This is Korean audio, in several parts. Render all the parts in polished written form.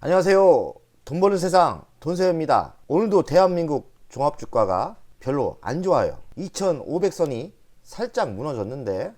안녕하세요. 돈 버는 세상 돈세요입니다. 오늘도 대한민국 종합주가가 별로 안 좋아요. 2500선이 살짝 무너졌는데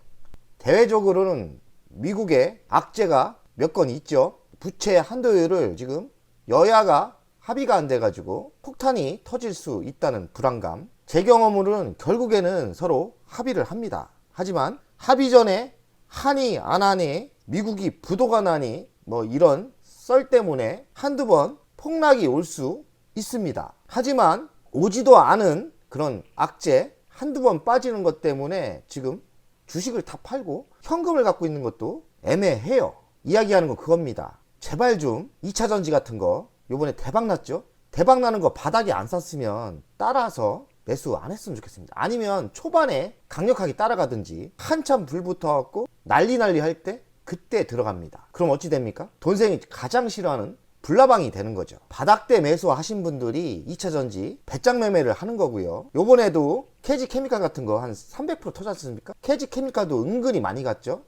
대외적으로는 미국의 악재가 몇 건 있죠. 부채 한도율을 지금 여야가 합의가 안 돼가지고 폭탄이 터질 수 있다는 불안감. 제 경험으로는 결국에는 서로 합의를 합니다. 하지만 합의 전에 하니 안 하니 미국이 부도가 나니 뭐 이런 썰 때문에 한두 번 폭락이 올 수 있습니다. 하지만 오지도 않은 그런 악재 한두 번 빠지는 것 때문에 지금 주식을 다 팔고 현금을 갖고 있는 것도 애매해요. 이야기하는 건 그겁니다. 제발 좀 2차전지 같은 거 요번에 대박 났죠? 대박 나는 거 바닥에 안 샀으면 따라서 매수 안 했으면 좋겠습니다. 아니면 초반에 강력하게 따라가든지 한참 불 붙어갖고 난리 할 때 그때 들어갑니다. 그럼 어찌 됩니까? 돈생이 가장 싫어하는 불나방이 되는 거죠. 바닥대 매수하신 분들이 2차전지 배짱 매매를 하는 거고요. 요번에도 KG케미칼 같은 거 한 300% 터졌습니까? KG케미칼도 은근히 많이 갔죠.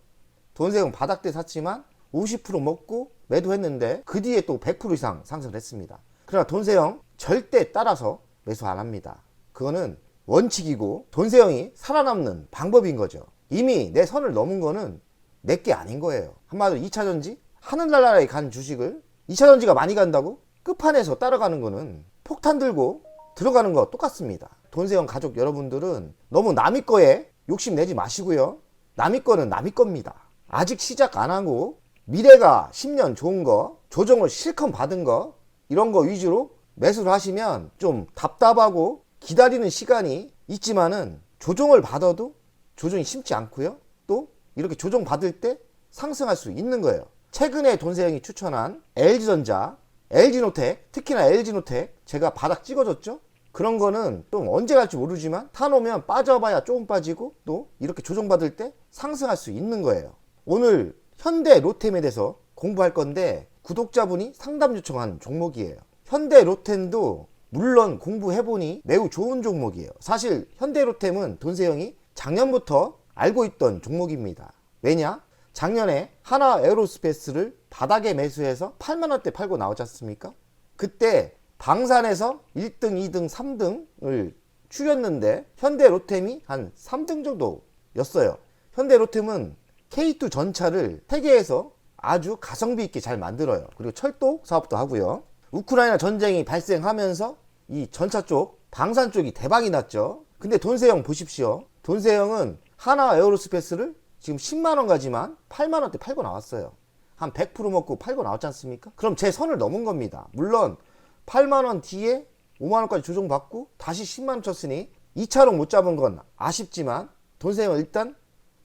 돈생은 바닥대 샀지만 50% 먹고 매도했는데 그 뒤에 또 100% 이상 상승을 했습니다. 그러나 돈세형 절대 따라서 매수 안 합니다. 그거는 원칙이고 돈세형이 살아남는 방법인 거죠. 이미 내 선을 넘은 거는 내게 아닌 거예요. 한마디로 2차전지 하늘나라에 간 주식을 2차전지가 많이 간다고 끝판에서 따라가는 거는 폭탄 들고 들어가는 거 똑같습니다. 돈세형 가족 여러분들은 너무 남의 거에 욕심내지 마시고요. 남의 거는 남의 겁니다. 아직 시작 안 하고 미래가 10년 좋은 거, 조정을 실컷 받은 거 이런 거 위주로 매수를 하시면 좀 답답하고 기다리는 시간이 있지만은 조정을 받아도 조정이 심지 않고요. 또 이렇게 조정 받을 때 상승할 수 있는 거예요. 최근에 돈세형이 추천한 LG전자, LG노텍, 특히나 LG노텍 제가 바닥 찍어줬죠. 그런 거는 또 언제 갈지 모르지만 타놓으면 빠져봐야 조금 빠지고 또 이렇게 조정 받을 때 상승할 수 있는 거예요. 오늘 현대로템에 대해서 공부할 건데 구독자분이 상담 요청한 종목이에요. 현대로템도 물론 공부해보니 매우 좋은 종목이에요. 사실 현대로템은 돈세형이 작년부터 알고 있던 종목입니다. 왜냐? 작년에 하나에어로스페이스를 바닥에 매수해서 8만원대 팔고 나오지 않습니까? 그때 방산에서 1등, 2등, 3등을 추렸는데 현대로템이 한 3등 정도였어요. 현대로템은 K2 전차를 세계에서 아주 가성비 있게 잘 만들어요. 그리고 철도 사업도 하고요. 우크라이나 전쟁이 발생하면서 이 전차 쪽, 방산 쪽이 대박이 났죠. 근데 돈세형 보십시오. 돈세형은 하나 에어로스페이스를 지금 10만원 가지만 8만원대 팔고 나왔어요. 한 100% 먹고 팔고 나왔지 않습니까? 그럼 제 선을 넘은 겁니다. 물론 8만원 뒤에 5만원까지 조정받고 다시 10만원 쳤으니 2차로 못 잡은 건 아쉽지만 돈세형은 일단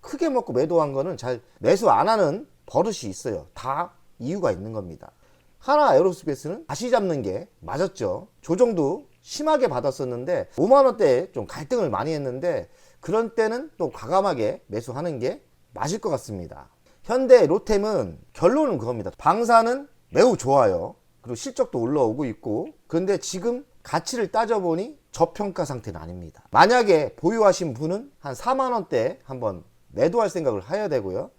크게 먹고 매도한 거는 잘 매수 안 하는 버릇이 있어요. 다 이유가 있는 겁니다. 하나 에어로스페이스는 다시 잡는 게 맞았죠. 조정도 심하게 받았었는데 5만원대에 좀 갈등을 많이 했는데 그런 때는 또 과감하게 매수하는 게 맞을 것 같습니다. 현대로템은 결론은 그겁니다. 방사는 매우 좋아요. 그리고 실적도 올라오고 있고 그런데 지금 가치를 따져보니 저평가 상태는 아닙니다. 만약에 보유하신 분은 한 4만원대 한번 매도할 생각을 해야 되고요.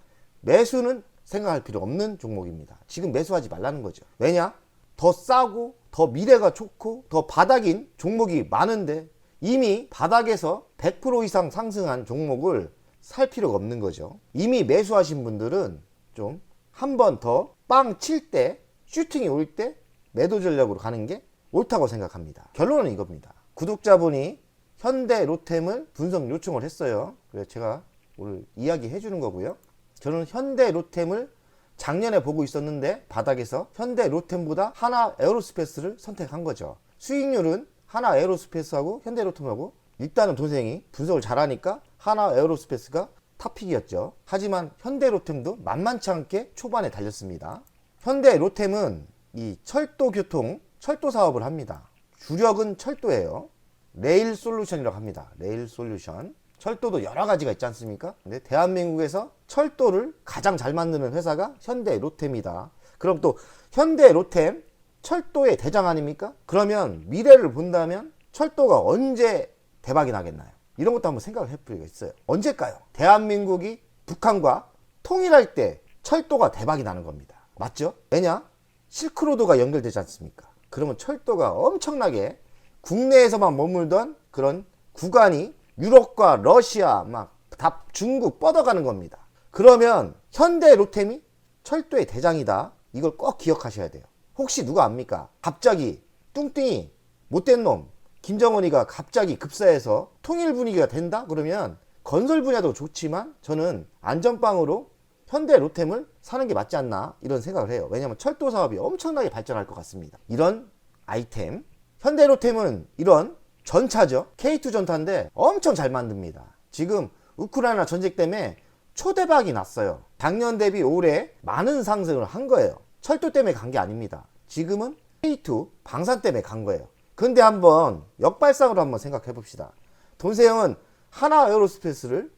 매수는 생각할 필요 없는 종목입니다. 지금 매수하지 말라는 거죠. 왜냐? 더 싸고 더 미래가 좋고 더 바닥인 종목이 많은데 이미 바닥에서 100% 이상 상승한 종목을 살 필요가 없는 거죠. 이미 매수하신 분들은 좀 한 번 더 빵 칠 때 슈팅이 올 때 매도 전략으로 가는 게 옳다고 생각합니다. 결론은 이겁니다. 구독자분이 현대로템을 분석 요청을 했어요. 그래서 제가 오늘 이야기해 주는 거고요. 저는 현대로템을 작년에 보고 있었는데 바닥에서 현대로템보다 하나에어로스페이스를 선택한 거죠. 수익률은 하나에어로스페이스하고 현대로템하고 일단은 돈생이 분석을 잘하니까 하나에어로스페이스가 탑픽이었죠. 하지만 현대로템도 만만치 않게 초반에 달렸습니다. 현대로템은 이 철도교통, 철도 사업을 합니다. 주력은 철도예요. 레일 솔루션이라고 합니다. 레일 솔루션. 철도도 여러 가지가 있지 않습니까? 근데 대한민국에서 철도를 가장 잘 만드는 회사가 현대로템이다. 그럼 또 현대로템 철도의 대장 아닙니까? 그러면 미래를 본다면 철도가 언제 대박이 나겠나요? 이런 것도 한번 생각을 해볼 필요가 있어요. 언제일까요? 대한민국이 북한과 통일할 때 철도가 대박이 나는 겁니다. 맞죠? 왜냐? 실크로드가 연결되지 않습니까? 그러면 철도가 엄청나게 국내에서만 머물던 그런 구간이 유럽과 러시아 막 다 중국 뻗어가는 겁니다. 그러면 현대 로템이 철도의 대장이다. 이걸 꼭 기억하셔야 돼요. 혹시 누가 압니까? 갑자기 뚱뚱이 못된 놈 김정은이가 갑자기 급사해서 통일 분위기가 된다? 그러면 건설 분야도 좋지만 저는 안전빵으로 현대 로템을 사는 게 맞지 않나 이런 생각을 해요. 왜냐하면 철도 사업이 엄청나게 발전할 것 같습니다. 이런 아이템 현대 로템은 이런 전차죠. K2 전차인데 엄청 잘 만듭니다. 지금 우크라이나 전쟁 때문에 초대박이 났어요. 작년 대비 올해 많은 상승을 한 거예요. 철도 때문에 간 게 아닙니다. 지금은 K2 방산 때문에 간 거예요. 근데 한번 역발상으로 한번 생각해 봅시다. 돈세형은 하나 에어로스페이스를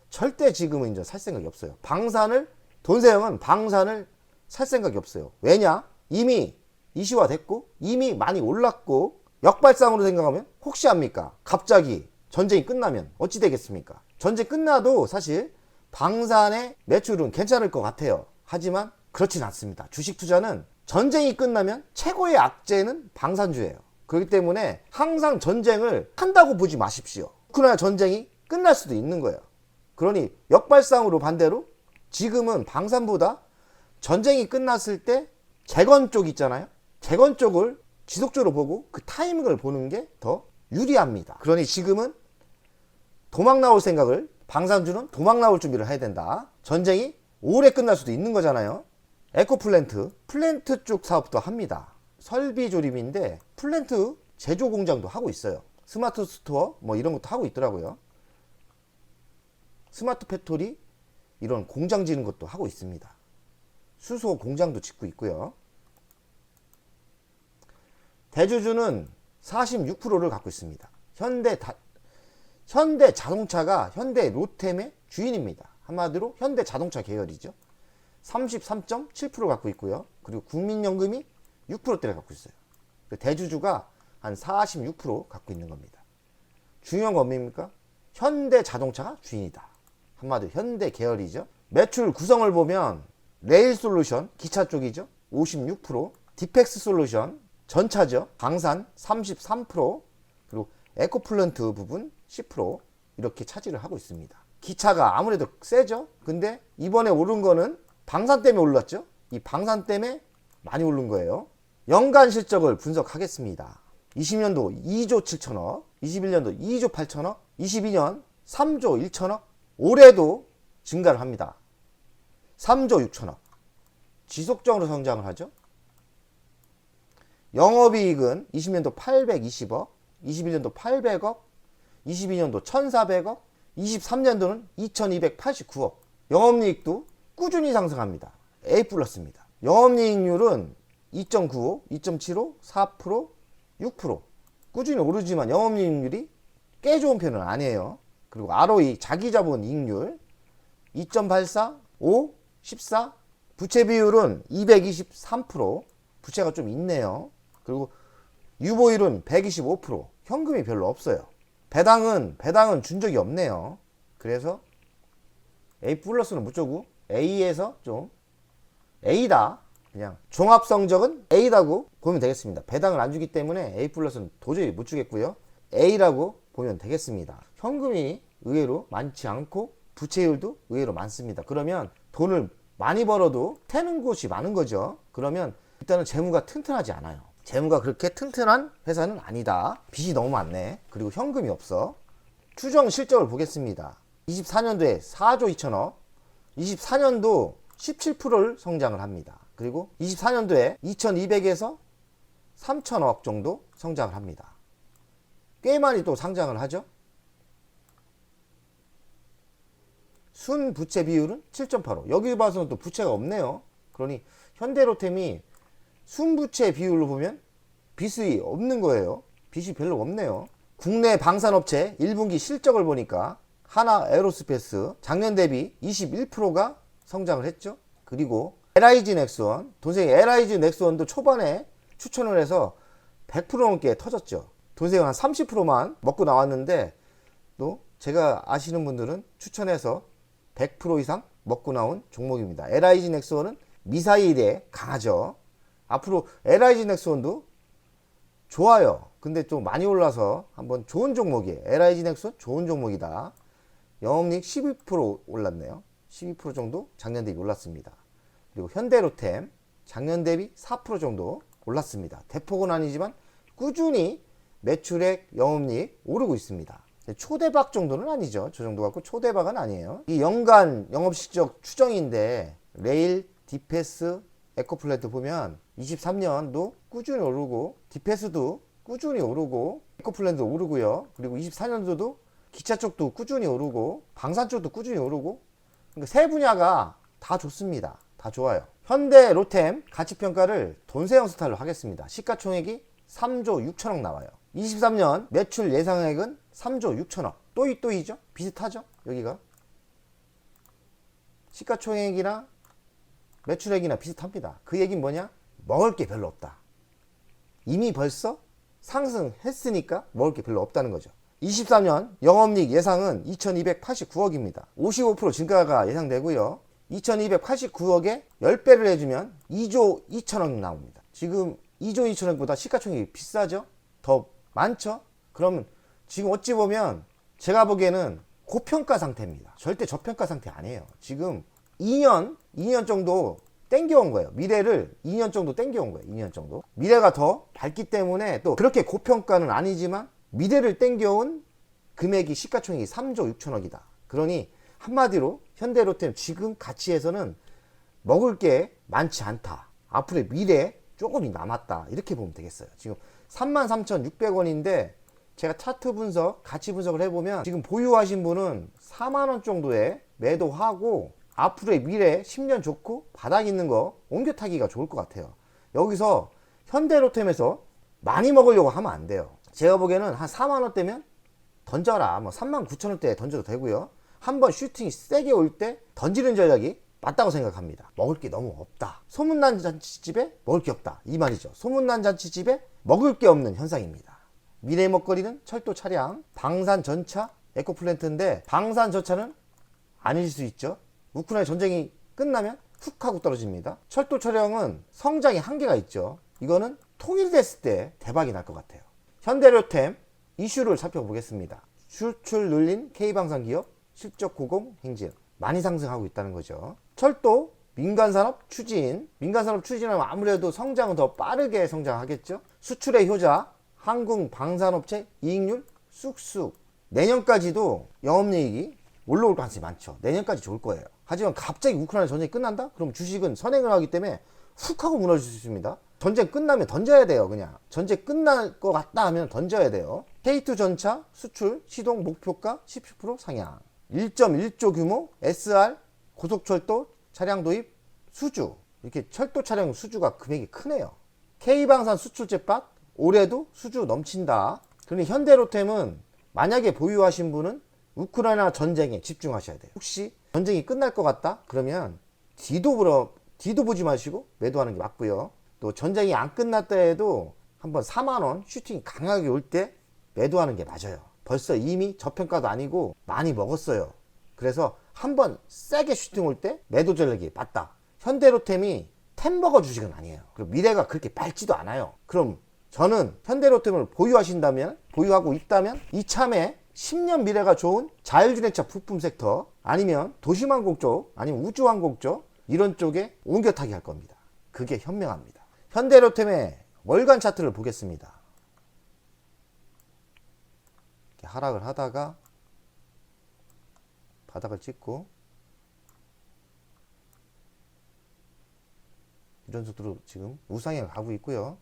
절대 지금은 이제 살 생각이 없어요. 돈세형은 방산을 살 생각이 없어요. 왜냐? 이미 이슈화 됐고 이미 많이 올랐고 역발상으로 생각하면 혹시 합니까? 갑자기 전쟁이 끝나면 어찌 되겠습니까? 전쟁 끝나도 사실 방산의 매출은 괜찮을 것 같아요. 하지만 그렇진 않습니다. 주식 투자는 전쟁이 끝나면 최고의 악재는 방산주예요. 그렇기 때문에 항상 전쟁을 한다고 보지 마십시오. 우크라이나 전쟁이 끝날 수도 있는 거예요. 그러니 역발상으로 반대로 지금은 방산보다 전쟁이 끝났을 때 재건 쪽 있잖아요. 재건 쪽을 지속적으로 보고 그 타이밍을 보는 게 더 유리합니다. 그러니 지금은 도망 나올 생각을 방산주는 도망 나올 준비를 해야 된다. 전쟁이 오래 끝날 수도 있는 거잖아요. 플랜트 쪽 사업도 합니다. 설비 조립인데 플랜트 제조 공장도 하고 있어요. 스마트 스토어 뭐 이런 것도 하고 있더라고요. 스마트 팩토리 이런 공장 지는 것도 하고 있습니다. 수소 공장도 짓고 있고요. 대주주는 46%를 갖고 있습니다. 현대 자동차가 현대 로템의 주인입니다. 한마디로 현대 자동차 계열이죠. 33.7% 갖고 있고요. 그리고 국민연금이 6%대를 갖고 있어요. 대주주가 한 46% 갖고 있는 겁니다. 중요한 건 뭡니까? 현대 자동차가 주인이다. 한마디로 현대 계열이죠. 매출 구성을 보면 레일 솔루션 기차 쪽이죠. 56%, 디펙스 솔루션 전차죠. 방산 33%, 그리고 에코플랜트 부분 10% 이렇게 차지를 하고 있습니다. 기차가 아무래도 세죠. 근데 이번에 오른 거는 방산 때문에 올랐죠. 이 방산 때문에 많이 오른 거예요. 연간 실적을 분석하겠습니다. 20년도 2조 7천억, 21년도 2조 8천억, 22년 3조 1천억, 올해도 증가를 합니다. 3조 6천억. 지속적으로 성장을 하죠. 영업이익은 20년도 820억, 21년도 800억, 22년도 1400억, 23년도는 2289억. 영업이익도 꾸준히 상승합니다. A 플러스입니다. 영업이익률은 2.95, 2.75, 4%, 6%. 꾸준히 오르지만 영업이익률이 꽤 좋은 편은 아니에요. 그리고 ROE, 자기자본 이익률 2.84, 5, 14. 부채 비율은 223%. 부채가 좀 있네요. 그리고 유보율은 125%. 현금이 별로 없어요. 배당은 준 적이 없네요. 그래서 A 플러스는 무조건 A에서 좀 A다. 그냥 종합 성적은 A라고 보면 되겠습니다. 배당을 안 주기 때문에 A 플러스는 도저히 못 주겠고요. A라고 보면 되겠습니다. 현금이 의외로 많지 않고 부채율도 의외로 많습니다. 그러면 돈을 많이 벌어도 태는 곳이 많은 거죠. 그러면 일단은 재무가 튼튼하지 않아요. 재무가 그렇게 튼튼한 회사는 아니다. 빚이 너무 많네. 그리고 현금이 없어. 추정 실적을 보겠습니다. 24년도에 4조 2천억, 24년도 17%를 성장을 합니다. 그리고 24년도에 2200에서 3000억 정도 성장을 합니다. 꽤 많이 또 상장을 하죠. 순부채 비율은 7.85. 여기 봐서는 또 부채가 없네요. 그러니 현대로템이 순부채 비율로 보면 빚이 없는 거예요. 빚이 별로 없네요. 국내 방산업체 1분기 실적을 보니까 하나 에어로스페이스 작년 대비 21%가 성장을 했죠. 그리고 LIG 넥스원, 돈세이 LIG 넥스원도 초반에 추천을 해서 100% 넘게 터졌죠. 돈세이 한 30%만 먹고 나왔는데 또 제가 아시는 분들은 추천해서 100% 이상 먹고 나온 종목입니다. LIG 넥스원은 미사일에 강하죠. 앞으로 LIG 넥슨도 좋아요. 근데 좀 많이 올라서 한번 좋은 종목이에요. LIG 넥슨 좋은 종목이다. 영업이익 12% 올랐네요. 12% 정도 작년 대비 올랐습니다. 그리고 현대로템 작년 대비 4% 정도 올랐습니다. 대폭은 아니지만 꾸준히 매출액, 영업이익 오르고 있습니다. 초대박 정도는 아니죠. 저 정도 갖고 초대박은 아니에요. 이 연간 영업실적 추정인데 레일, 디패스, 에코플랜트 보면 23년도 꾸준히 오르고 디패스도 꾸준히 오르고 에코플랜트도 오르고요. 그리고 24년도도 기차 쪽도 꾸준히 오르고 방산 쪽도 꾸준히 오르고, 그러니까 세 분야가 다 좋습니다. 다 좋아요. 현대 로템 가치평가를 돈세형 스타일로 하겠습니다. 시가총액이 3조 6천억 나와요. 23년 매출 예상액은 3조 6천억. 또이죠? 비슷하죠? 여기가 시가총액이나 매출액이나 비슷합니다. 그 얘기는 뭐냐? 먹을 게 별로 없다. 이미 벌써 상승했으니까 먹을 게 별로 없다는 거죠. 23년 영업이익 예상은 2289억입니다. 55% 증가가 예상되고요. 2289억에 10배를 해주면 2조 2천억 나옵니다. 지금 2조 2천억보다 시가총액이 비싸죠? 더 많죠? 그러면 지금 어찌 보면 제가 보기에는 고평가 상태입니다. 절대 저평가 상태 아니에요. 지금 2년 정도 땡겨온 거예요. 미래를 2년 정도 땡겨온 거예요. 2년 정도. 미래가 더 밝기 때문에 또 그렇게 고평가는 아니지만 미래를 땡겨온 금액이 시가총액이 3조 6천억이다. 그러니 한마디로 현대로템 지금 가치에서는 먹을 게 많지 않다. 앞으로의 미래 조금이 남았다. 이렇게 보면 되겠어요. 지금 33,600원인데 제가 차트 분석, 가치 분석을 해보면 지금 보유하신 분은 4만원 정도에 매도하고 앞으로의 미래 10년 좋고 바닥 있는 거 옮겨 타기가 좋을 것 같아요. 여기서 현대로템에서 많이 먹으려고 하면 안 돼요. 제가 보기에는 한 4만원대면 던져라. 뭐 39,000원대에 던져도 되고요. 한번 슈팅이 세게 올 때 던지는 전략이 맞다고 생각합니다. 먹을 게 너무 없다. 소문난 잔치집에 먹을 게 없다. 이 말이죠. 소문난 잔치집에 먹을 게 없는 현상입니다. 미래 먹거리는 철도 차량, 방산 전차, 에코플랜트인데 방산 전차는 아닐 수 있죠. 우크라이나 전쟁이 끝나면 훅 하고 떨어집니다. 철도 차량은 성장의 한계가 있죠. 이거는 통일됐을 때 대박이 날 것 같아요. 현대로템 이슈를 살펴보겠습니다. 수출 늘린 K방산 기업 실적 고공 행진 많이 상승하고 있다는 거죠. 철도 민간산업 추진, 민간산업 추진하면 아무래도 성장은 더 빠르게 성장하겠죠. 수출의 효자 항공방산업체 이익률 쑥쑥. 내년까지도 영업이익이 올라올 가능성이 많죠. 내년까지 좋을 거예요. 하지만 갑자기 우크라이나 전쟁이 끝난다? 그럼 주식은 선행을 하기 때문에 훅 하고 무너질 수 있습니다. 전쟁 끝나면 던져야 돼요. 그냥 전쟁 끝날 것 같다 하면 던져야 돼요. K2 전차 수출 시동 목표가 10% 상향. 1.1조 규모 SR 고속철도 차량 도입 수주. 이렇게 철도 차량 수주가 금액이 크네요. K방산 수출 제pat 올해도 수주 넘친다. 그러니 현대로템은 만약에 보유하신 분은 우크라이나 전쟁에 집중하셔야 돼요. 혹시 전쟁이 끝날 것 같다? 그러면 뒤도 보지 마시고 매도하는 게 맞고요. 또 전쟁이 안 끝났다 해도 한번 4만원 슈팅 강하게 올 때 매도하는 게 맞아요. 벌써 이미 저평가도 아니고 많이 먹었어요. 그래서 한번 세게 슈팅 올 때 매도 전략이 맞다. 현대로템이 템버거 주식은 아니에요. 그리고 미래가 그렇게 밝지도 않아요. 그럼 저는 현대로템을 보유하고 있다면 이참에 10년 미래가 좋은 자율주행차 부품 섹터 아니면 도심항공 쪽 아니면 우주항공 쪽 이런 쪽에 옮겨타기 할 겁니다. 그게 현명합니다. 현대로템의 월간 차트를 보겠습니다. 이렇게 하락을 하다가 바닥을 찍고 이런 속도로 지금 우상향을 가고 있고요.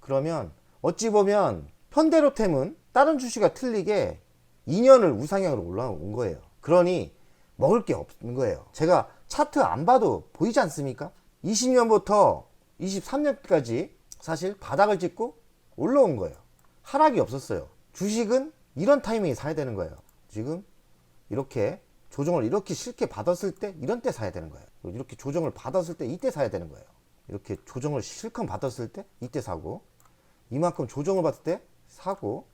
그러면 어찌 보면 현대로템은 다른 주식과 틀리게 2년을 우상향으로 올라온 거예요. 그러니 먹을 게 없는 거예요. 제가 차트 안 봐도 보이지 않습니까? 20년부터 23년까지 사실 바닥을 찍고 올라온 거예요. 하락이 없었어요. 주식은 이런 타이밍에 사야 되는 거예요. 지금 이렇게 조정을 이렇게 실게 받았을 때 이런 때 사야 되는 거예요. 이렇게 조정을 받았을 때 이때 사야 되는 거예요. 이렇게 조정을 실컷 받았을 때 이때 사고, 이만큼 조정을 받을 때 사고,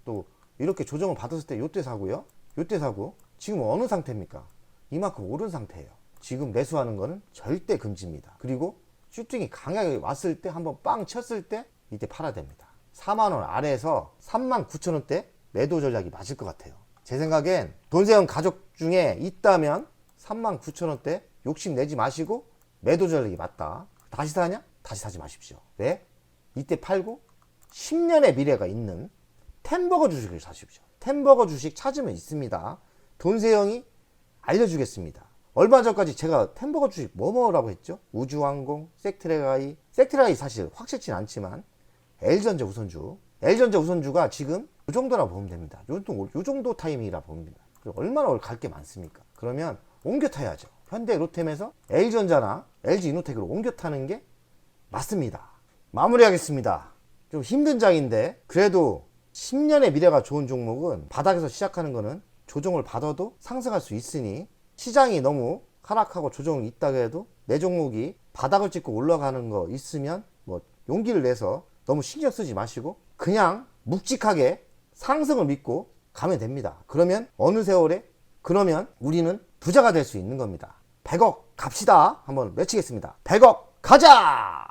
또 이렇게 조정을 받았을 때 요때 사고요. 요때 사고. 지금 어느 상태입니까? 이만큼 오른 상태예요. 지금 매수하는 거는 절대 금지입니다. 그리고 슈팅이 강하게 왔을 때 한번 빵 쳤을 때 이때 팔아야 됩니다. 4만원 아래에서 39,000원대 매도 전략이 맞을 것 같아요. 제 생각엔 돈세형 가족 중에 있다면 39,000원대 욕심내지 마시고 매도 전략이 맞다. 다시 사냐? 다시 사지 마십시오. 왜? 이때 팔고 10년의 미래가 있는 템버거 주식을 사십시오. 템버거 주식 찾으면 있습니다. 돈세형이 알려주겠습니다. 얼마 전까지 제가 템버거 주식 뭐라고 했죠? 우주항공, 섹트레가이. 섹트레가이 사실 확실치 않지만 L전자 우선주. L전자 우선주가 지금 이 정도나 보면 됩니다. 요 정도 타이밍이라 봅니다. 얼마나 갈 게 많습니까? 그러면 옮겨 타야죠. 현대 로템에서 L전자나 LG 이노텍으로 옮겨 타는 게 맞습니다. 마무리하겠습니다. 좀 힘든 장인데 그래도 10년의 미래가 좋은 종목은 바닥에서 시작하는 거는 조정을 받아도 상승할 수 있으니 시장이 너무 하락하고 조정이 있다고 해도 내 종목이 바닥을 찍고 올라가는 거 있으면 뭐 용기를 내서 너무 신경 쓰지 마시고 그냥 묵직하게 상승을 믿고 가면 됩니다. 그러면 어느 세월에 그러면 우리는 부자가 될 수 있는 겁니다. 100억 갑시다. 한번 외치겠습니다. 100억 가자!